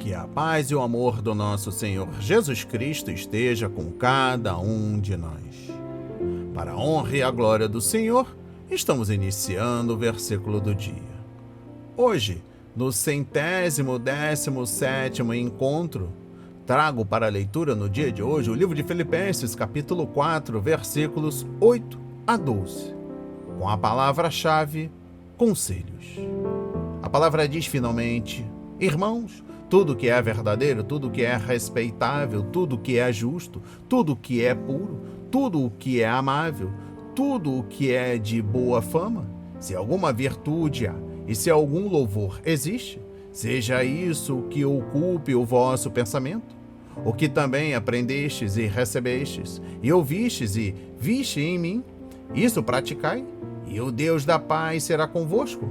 Que a paz e o amor do nosso Senhor Jesus Cristo esteja com cada um de nós. Para a honra e a glória do Senhor, estamos iniciando o versículo do dia. Hoje, no 117º encontro, trago para a leitura no dia de hoje o livro de Filipenses, capítulo 4, versículos 8 a 12, com a palavra-chave, conselhos. A palavra diz finalmente: irmãos, tudo que é verdadeiro, tudo que é respeitável, tudo que é justo, tudo que é puro, tudo o que é amável, tudo o que é de boa fama, se alguma virtude há e se algum louvor existe, seja isso o que ocupe o vosso pensamento. O que também aprendestes e recebestes, e ouvistes e viste em mim, isso praticai, e o Deus da paz será convosco.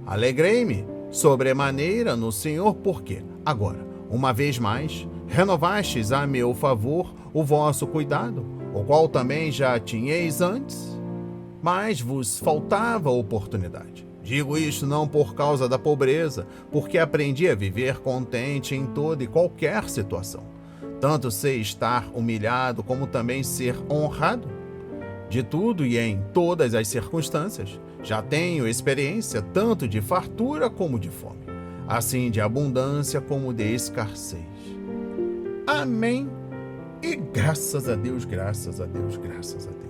Alegrei-me sobremaneira no Senhor, porque, agora, uma vez mais, renovastes a meu favor o vosso cuidado, o qual também já tinhais antes, mas vos faltava oportunidade. Digo isto não por causa da pobreza, porque aprendi a viver contente em toda e qualquer situação. Tanto sei estar humilhado, como também ser honrado. De tudo e em todas as circunstâncias, já tenho experiência tanto de fartura como de fome, assim de abundância como de escassez. Amém. E graças a Deus, graças a Deus, graças a Deus.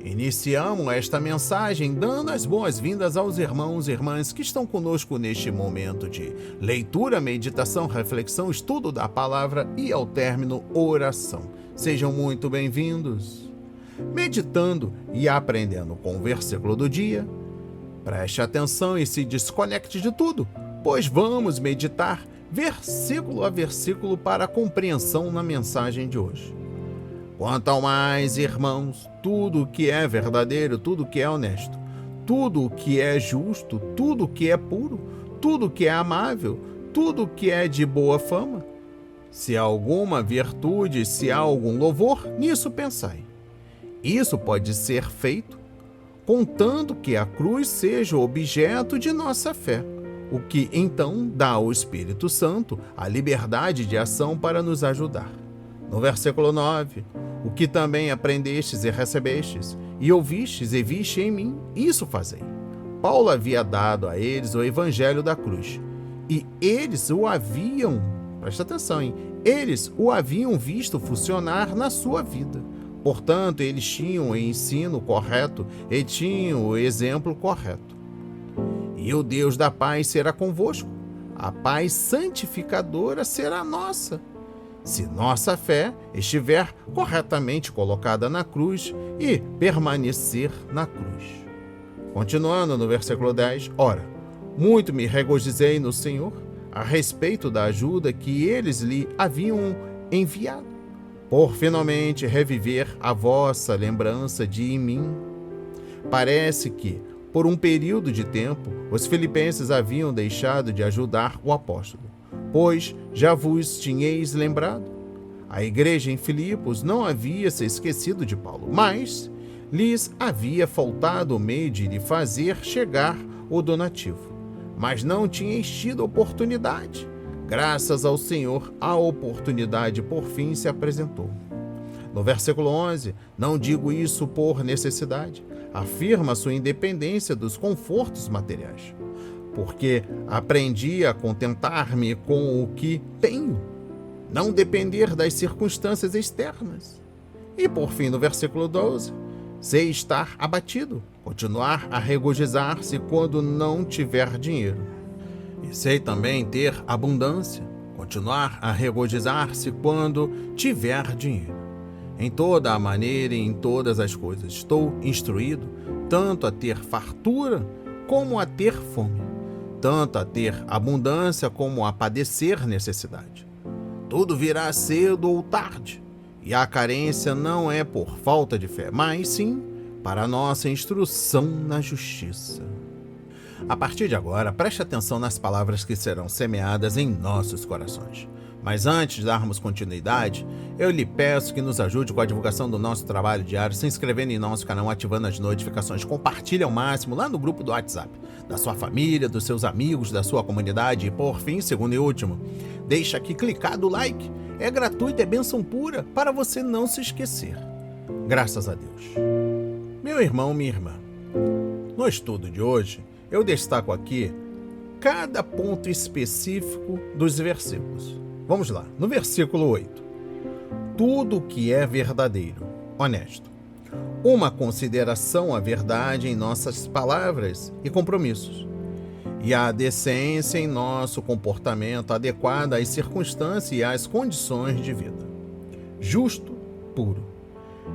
Iniciamos esta mensagem dando as boas-vindas aos irmãos e irmãs que estão conosco neste momento de leitura, meditação, reflexão, estudo da palavra e, ao término, oração. Sejam muito bem-vindos. Meditando e aprendendo com o versículo do dia, preste atenção e se desconecte de tudo, pois vamos meditar versículo a versículo para a compreensão na mensagem de hoje. Quanto ao mais, irmãos, tudo o que é verdadeiro, tudo o que é honesto, tudo o que é justo, tudo o que é puro, tudo o que é amável, tudo o que é de boa fama, se há alguma virtude, se há algum louvor, nisso pensai. Isso pode ser feito contando que a cruz seja o objeto de nossa fé, o que então dá ao Espírito Santo a liberdade de ação para nos ajudar. No versículo 9, o que também aprendestes e recebestes, e ouvistes e viste em mim, isso fazei. Paulo havia dado a eles o evangelho da cruz, e eles o haviam, presta atenção, eles o haviam visto funcionar na sua vida. Portanto, eles tinham o ensino correto e tinham o exemplo correto. E o Deus da paz será convosco. A paz santificadora será nossa, se nossa fé estiver corretamente colocada na cruz e permanecer na cruz. Continuando no versículo 10, ora, muito me regozijei no Senhor a respeito da ajuda que eles lhe haviam enviado, por finalmente reviver a vossa lembrança de mim. Parece que, por um período de tempo, os filipenses haviam deixado de ajudar o apóstolo, pois já vos tinhais lembrado. A igreja em Filipos não havia se esquecido de Paulo, mas lhes havia faltado o meio de lhe fazer chegar o donativo. Mas não tinhais tido oportunidade. Graças ao Senhor, a oportunidade por fim se apresentou. No versículo 11, não digo isso por necessidade, afirma sua independência dos confortos materiais, porque aprendi a contentar-me com o que tenho, não depender das circunstâncias externas. E por fim, no versículo 12, sei estar abatido, continuar a regozijar-se quando não tiver dinheiro. E sei também ter abundância, continuar a regozijar-se quando tiver dinheiro. Em toda a maneira e em todas as coisas estou instruído, tanto a ter fartura como a ter fome, tanto a ter abundância como a padecer necessidade. Tudo virá cedo ou tarde, e a carência não é por falta de fé, mas sim para a nossa instrução na justiça. A partir de agora, preste atenção nas palavras que serão semeadas em nossos corações. Mas antes de darmos continuidade, eu lhe peço que nos ajude com a divulgação do nosso trabalho diário, se inscrevendo em nosso canal, ativando as notificações, compartilhe ao máximo lá no grupo do WhatsApp, da sua família, dos seus amigos, da sua comunidade e, por fim, segundo e último, deixa aqui clicado o like, é gratuito, é bênção pura, para você não se esquecer. Graças a Deus. Meu irmão, minha irmã, no estudo de hoje, eu destaco aqui cada ponto específico dos versículos. Vamos lá, no versículo 8. Tudo que é verdadeiro, honesto. Uma consideração à verdade em nossas palavras e compromissos. E a decência em nosso comportamento adequada às circunstâncias e às condições de vida. Justo, puro.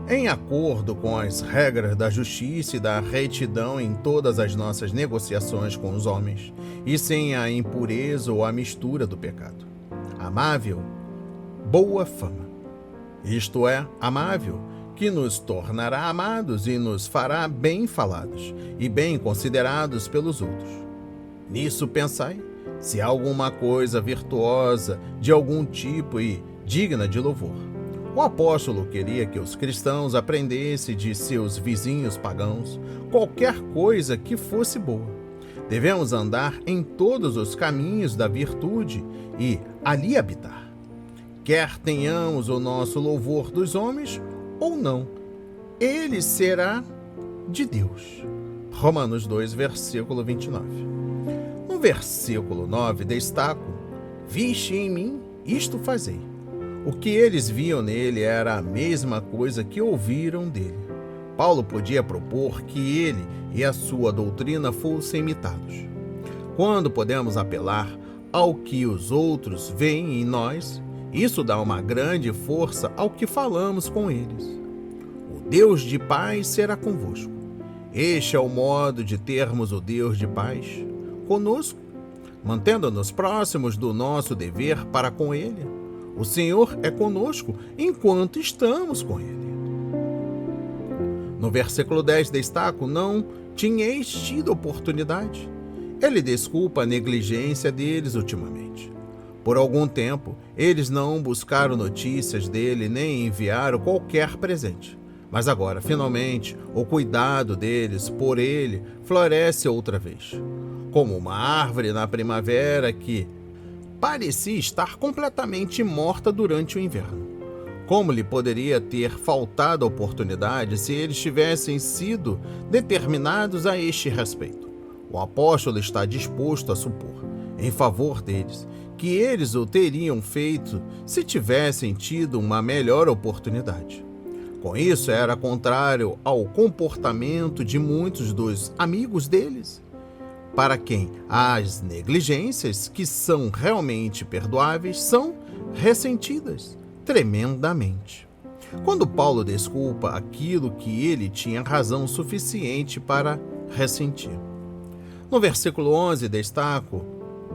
Em acordo com as regras da justiça e da retidão em todas as nossas negociações com os homens, e sem a impureza ou a mistura do pecado. Amável, boa fama. Isto é, amável, que nos tornará amados e nos fará bem falados e bem considerados pelos outros. Nisso pensai, se há alguma coisa virtuosa de algum tipo e digna de louvor. O apóstolo queria que os cristãos aprendessem de seus vizinhos pagãos qualquer coisa que fosse boa. Devemos andar em todos os caminhos da virtude e ali habitar. Quer tenhamos o nosso louvor dos homens ou não, ele será de Deus. Romanos 2, versículo 29. No versículo 9 destaco: viste em mim, isto fazei. O que eles viam nele era a mesma coisa que ouviram dele. Paulo podia propor que ele e a sua doutrina fossem imitados. Quando podemos apelar ao que os outros veem em nós, isso dá uma grande força ao que falamos com eles. O Deus de paz será convosco. Este é o modo de termos o Deus de paz conosco, mantendo-nos próximos do nosso dever para com ele. O Senhor é conosco enquanto estamos com ele. No versículo 10 destaco: não tinhais tido oportunidade. Ele desculpa a negligência deles ultimamente. Por algum tempo, eles não buscaram notícias dele nem enviaram qualquer presente. Mas agora, finalmente, o cuidado deles por ele floresce outra vez. Como uma árvore na primavera que parecia estar completamente morta durante o inverno. Como lhe poderia ter faltado a oportunidade se eles tivessem sido determinados a este respeito? O apóstolo está disposto a supor, em favor deles, que eles o teriam feito se tivessem tido uma melhor oportunidade. Com isso, era contrário ao comportamento de muitos dos amigos deles, para quem as negligências, que são realmente perdoáveis, são ressentidas tremendamente. Quando Paulo desculpa aquilo que ele tinha razão suficiente para ressentir. No versículo 11 destaco: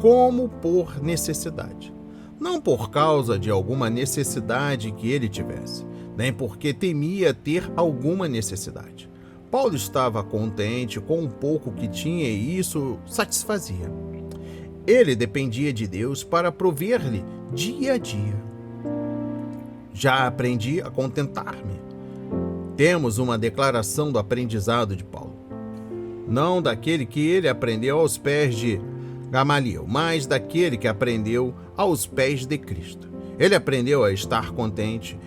como por necessidade. Não por causa de alguma necessidade que ele tivesse, nem porque temia ter alguma necessidade. Paulo estava contente com o pouco que tinha e isso satisfazia. Ele dependia de Deus para prover-lhe dia a dia. Já aprendi a contentar-me. Temos uma declaração do aprendizado de Paulo. Não daquele que ele aprendeu aos pés de Gamaliel, mas daquele que aprendeu aos pés de Cristo. Ele aprendeu a estar contente.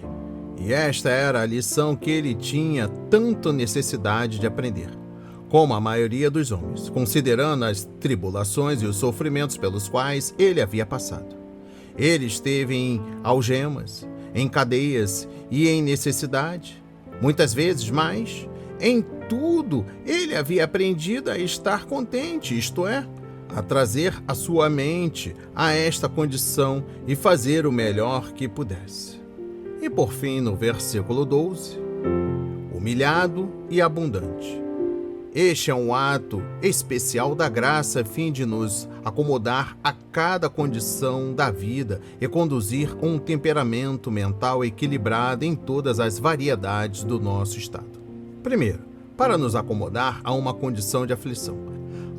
E esta era a lição que ele tinha tanta necessidade de aprender, como a maioria dos homens, considerando as tribulações e os sofrimentos pelos quais ele havia passado. Ele esteve em algemas, em cadeias e em necessidade, muitas vezes, mas em tudo ele havia aprendido a estar contente, isto é, a trazer a sua mente a esta condição e fazer o melhor que pudesse. E por fim, no versículo 12, humilhado e abundante. Este é um ato especial da graça a fim de nos acomodar a cada condição da vida e conduzir um temperamento mental equilibrado em todas as variedades do nosso estado. Primeiro, para nos acomodar a uma condição de aflição,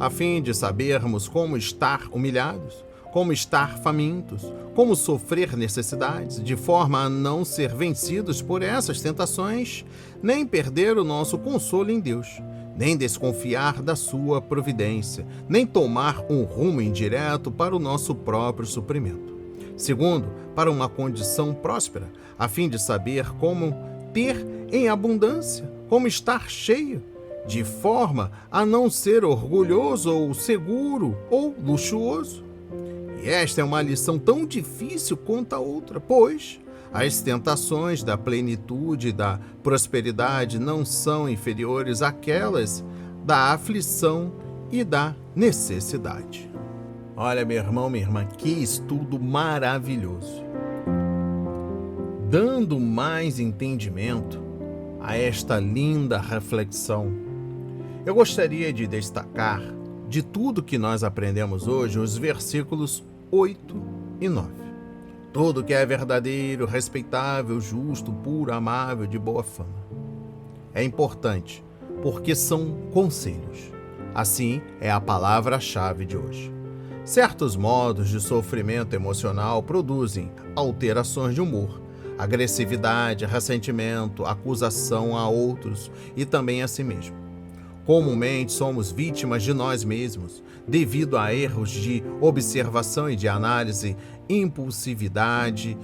a fim de sabermos como estar humilhados, como estar famintos, como sofrer necessidades, de forma a não ser vencidos por essas tentações, nem perder o nosso consolo em Deus, nem desconfiar da sua providência, nem tomar um rumo indireto para o nosso próprio suprimento. Segundo, para uma condição próspera, a fim de saber como ter em abundância, como estar cheio, de forma a não ser orgulhoso ou seguro ou luxuoso. E esta é uma lição tão difícil quanto a outra, pois as tentações da plenitude e da prosperidade não são inferiores àquelas da aflição e da necessidade. Olha, meu irmão, minha irmã, que estudo maravilhoso. Dando mais entendimento a esta linda reflexão, eu gostaria de destacar, de tudo que nós aprendemos hoje, os versículos 8 e 9. Tudo que é verdadeiro, respeitável, justo, puro, amável, de boa fama. É importante, porque são conselhos. Assim é a palavra-chave de hoje. Certos modos de sofrimento emocional produzem alterações de humor, agressividade, ressentimento, acusação a outros e também a si mesmo. Comumente somos vítimas de nós mesmos, devido a erros de observação e de análise, impulsividade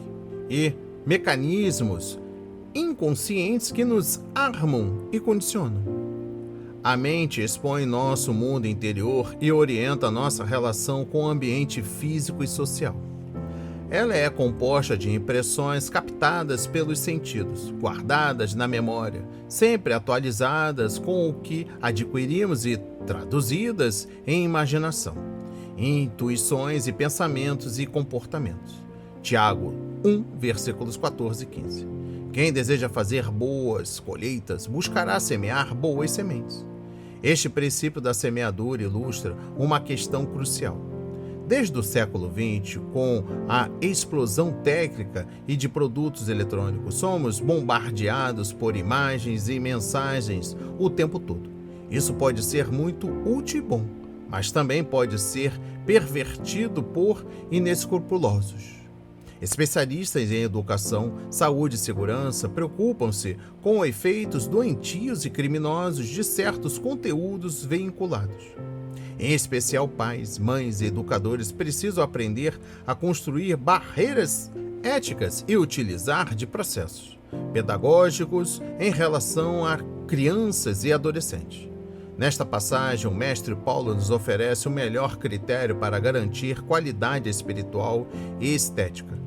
e mecanismos inconscientes que nos armam e condicionam. A mente expõe nosso mundo interior e orienta nossa relação com o ambiente físico e social. Ela é composta de impressões captadas pelos sentidos, guardadas na memória, sempre atualizadas com o que adquirimos e traduzidas em imaginação, intuições e pensamentos e comportamentos. Tiago 1, versículos 14 e 15. Quem deseja fazer boas colheitas buscará semear boas sementes. Este princípio da semeadura ilustra uma questão crucial. Desde o século XX, com a explosão técnica e de produtos eletrônicos, somos bombardeados por imagens e mensagens o tempo todo. Isso pode ser muito útil e bom, mas também pode ser pervertido por inescrupulosos. Especialistas em educação, saúde e segurança preocupam-se com efeitos doentios e criminosos de certos conteúdos veiculados. Em especial, pais, mães e educadores precisam aprender a construir barreiras éticas e utilizar de processos pedagógicos em relação a crianças e adolescentes. Nesta passagem, o mestre Paulo nos oferece o melhor critério para garantir qualidade espiritual e estética,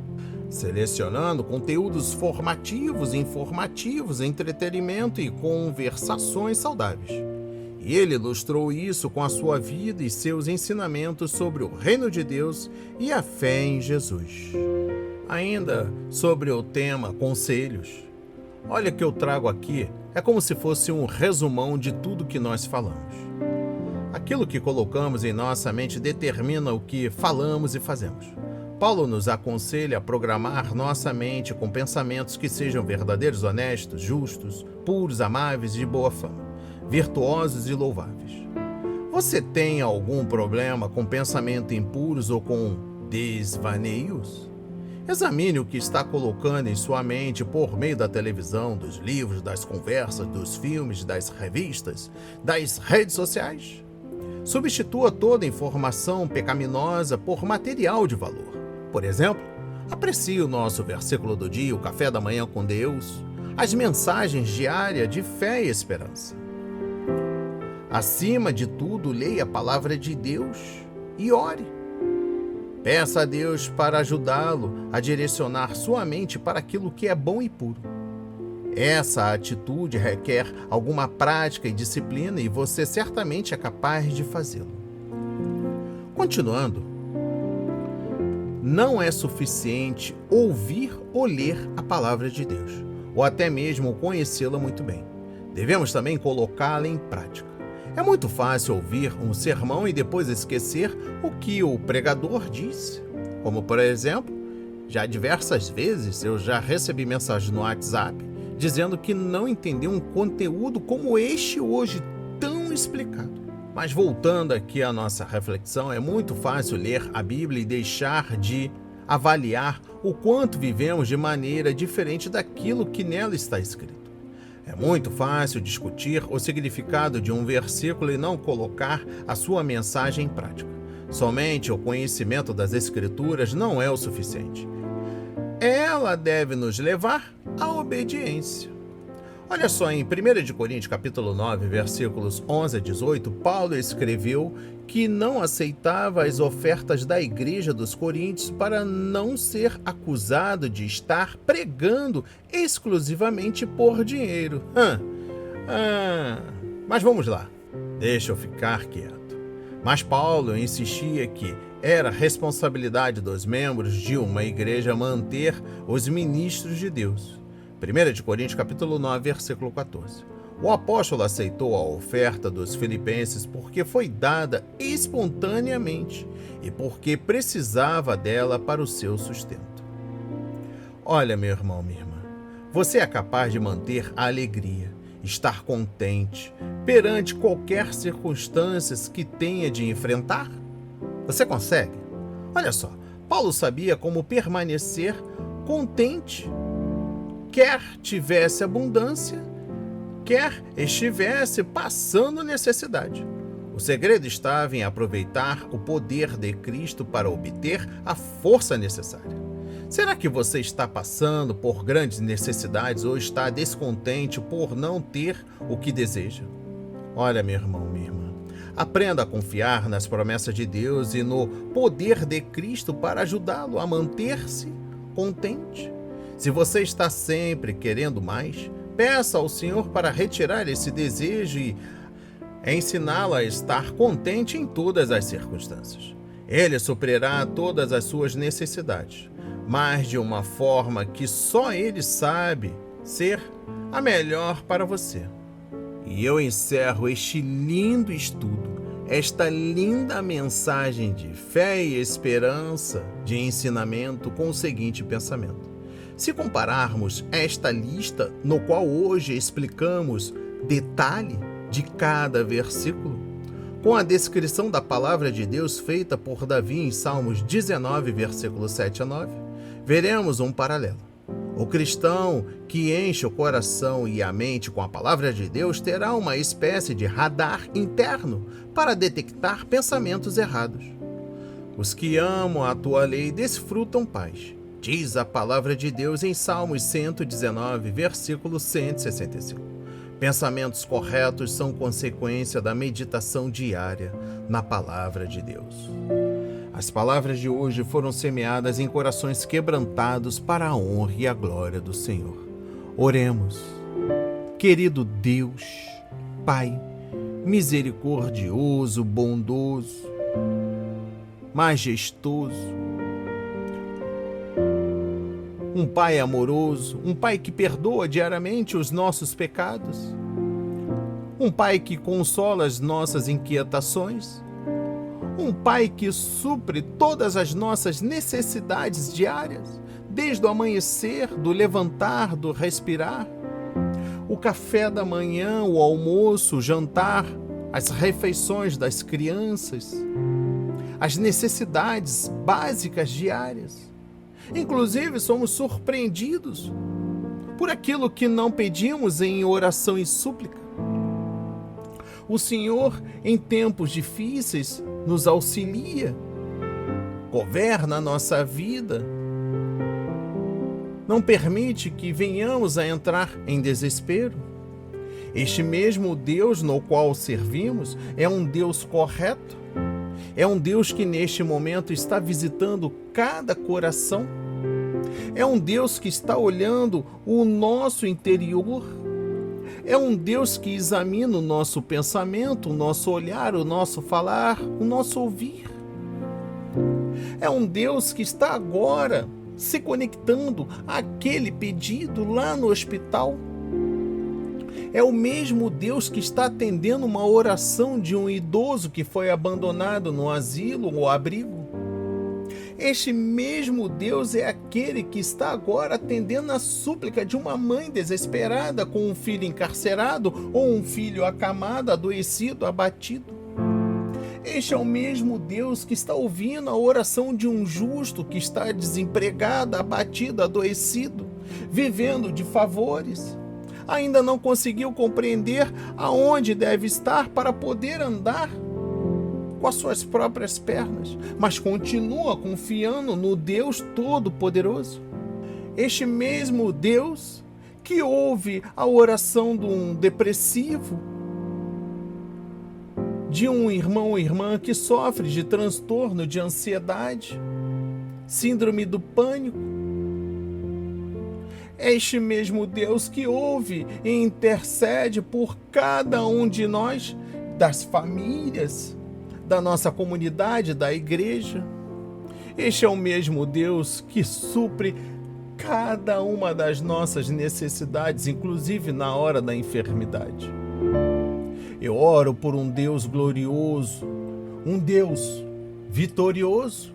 selecionando conteúdos formativos, informativos, entretenimento e conversações saudáveis. E ele ilustrou isso com a sua vida e seus ensinamentos sobre o reino de Deus e a fé em Jesus. Ainda sobre o tema conselhos, olha o que eu trago aqui, é como se fosse um resumão de tudo que nós falamos. Aquilo que colocamos em nossa mente determina o que falamos e fazemos. Paulo nos aconselha a programar nossa mente com pensamentos que sejam verdadeiros, honestos, justos, puros, amáveis e de boa fama, virtuosos e louváveis. Você tem algum problema com pensamentos impuros ou com desvaneios? Examine o que está colocando em sua mente por meio da televisão, dos livros, das conversas, dos filmes, das revistas, das redes sociais. Substitua toda informação pecaminosa por material de valor. Por exemplo, aprecie o nosso versículo do dia, o café da manhã com Deus, as mensagens diárias de fé e esperança. Acima de tudo, leia a palavra de Deus e ore. Peça a Deus para ajudá-lo a direcionar sua mente para aquilo que é bom e puro. Essa atitude requer alguma prática e disciplina e você certamente é capaz de fazê-lo. Continuando, não é suficiente ouvir ou ler a palavra de Deus, ou até mesmo conhecê-la muito bem. Devemos também colocá-la em prática. É muito fácil ouvir um sermão e depois esquecer o que o pregador disse. Como, por exemplo, já diversas vezes eu já recebi mensagem no WhatsApp dizendo que não entendeu um conteúdo como este hoje tão explicado. Mas voltando aqui à nossa reflexão, é muito fácil ler a Bíblia e deixar de avaliar o quanto vivemos de maneira diferente daquilo que nela está escrito. É muito fácil discutir o significado de um versículo e não colocar a sua mensagem em prática. Somente o conhecimento das Escrituras não é o suficiente. Ela deve nos levar à obediência. Olha só, em 1 Coríntios capítulo 9, versículos 11 a 18, Paulo escreveu que não aceitava as ofertas da igreja dos Coríntios para não ser acusado de estar pregando exclusivamente por dinheiro. Mas vamos lá, deixa eu ficar quieto. Mas Paulo insistia que era responsabilidade dos membros de uma igreja manter os ministros de Deus. 1 Coríntios capítulo 9, versículo 14. O apóstolo aceitou a oferta dos filipenses porque foi dada espontaneamente e porque precisava dela para o seu sustento. Olha, meu irmão, minha irmã, você é capaz de manter a alegria, estar contente perante qualquer circunstância que tenha de enfrentar? Você consegue? Olha só, Paulo sabia como permanecer contente, quer tivesse abundância, quer estivesse passando necessidade. O segredo estava em aproveitar o poder de Cristo para obter a força necessária. Será que você está passando por grandes necessidades ou está descontente por não ter o que deseja? Olha, meu irmão, minha irmã, aprenda a confiar nas promessas de Deus e no poder de Cristo para ajudá-lo a manter-se contente. Se você está sempre querendo mais, peça ao Senhor para retirar esse desejo e ensiná-lo a estar contente em todas as circunstâncias. Ele suprirá todas as suas necessidades, mas de uma forma que só Ele sabe ser a melhor para você. E eu encerro este lindo estudo, esta linda mensagem de fé e esperança, de ensinamento, com o seguinte pensamento. Se compararmos esta lista, no qual hoje explicamos detalhe de cada versículo, com a descrição da palavra de Deus feita por Davi em Salmos 19, versículos 7 a 9, veremos um paralelo. O cristão que enche o coração e a mente com a palavra de Deus terá uma espécie de radar interno para detectar pensamentos errados. Os que amam a tua lei desfrutam paz, diz a palavra de Deus em Salmos 119, versículo 165. Pensamentos corretos são consequência da meditação diária na palavra de Deus. As palavras de hoje foram semeadas em corações quebrantados para a honra e a glória do Senhor. Oremos. Querido Deus, Pai, misericordioso, bondoso, majestoso, um Pai amoroso, um Pai que perdoa diariamente os nossos pecados, um Pai que consola as nossas inquietações, um Pai que supre todas as nossas necessidades diárias, desde o amanhecer, do levantar, do respirar, o café da manhã, o almoço, o jantar, as refeições das crianças, as necessidades básicas diárias. Inclusive, somos surpreendidos por aquilo que não pedimos em oração e súplica. O Senhor, em tempos difíceis, nos auxilia, governa a nossa vida, não permite que venhamos a entrar em desespero. Este mesmo Deus no qual servimos é um Deus correto, é um Deus que neste momento está visitando cada coração, é um Deus que está olhando o nosso interior, é um Deus que examina o nosso pensamento, o nosso olhar, o nosso falar, o nosso ouvir. É um Deus que está agora se conectando àquele pedido lá no hospital. É o mesmo Deus que está atendendo uma oração de um idoso que foi abandonado no asilo ou abrigo. Este mesmo Deus é aquele que está agora atendendo a súplica de uma mãe desesperada com um filho encarcerado ou um filho acamado, adoecido, abatido. Este é o mesmo Deus que está ouvindo a oração de um justo que está desempregado, abatido, adoecido, vivendo de favores. Ainda não conseguiu compreender aonde deve estar para poder andar com as suas próprias pernas, mas continua confiando no Deus Todo-Poderoso. Este mesmo Deus que ouve a oração de um depressivo, de um irmão ou irmã que sofre de transtorno de ansiedade, síndrome do pânico. Este mesmo Deus que ouve e intercede por cada um de nós, das famílias, da nossa comunidade, da igreja. Este é o mesmo Deus que supre cada uma das nossas necessidades, inclusive na hora da enfermidade. Eu oro por um Deus glorioso, um Deus vitorioso,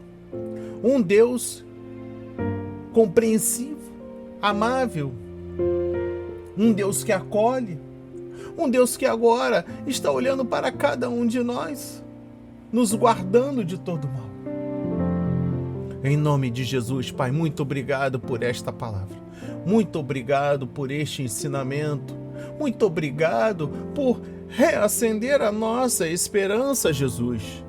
um Deus compreensivo, amável, um Deus que acolhe, um Deus que agora está olhando para cada um de nós, nos guardando de todo mal. Em nome de Jesus, Pai, muito obrigado por esta palavra. Muito obrigado por este ensinamento. Muito obrigado por reacender a nossa esperança, Jesus.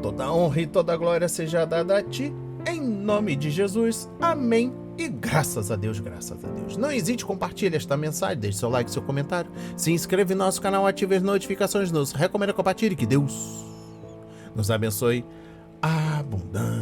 Toda honra e toda glória seja dada a Ti, em nome de Jesus. Amém. E graças a Deus, graças a Deus. Não hesite, compartilhe esta mensagem, deixe seu like, seu comentário, se inscreva em nosso canal, ative as notificações, nos recomenda, compartilhe. Que Deus nos abençoe abundante.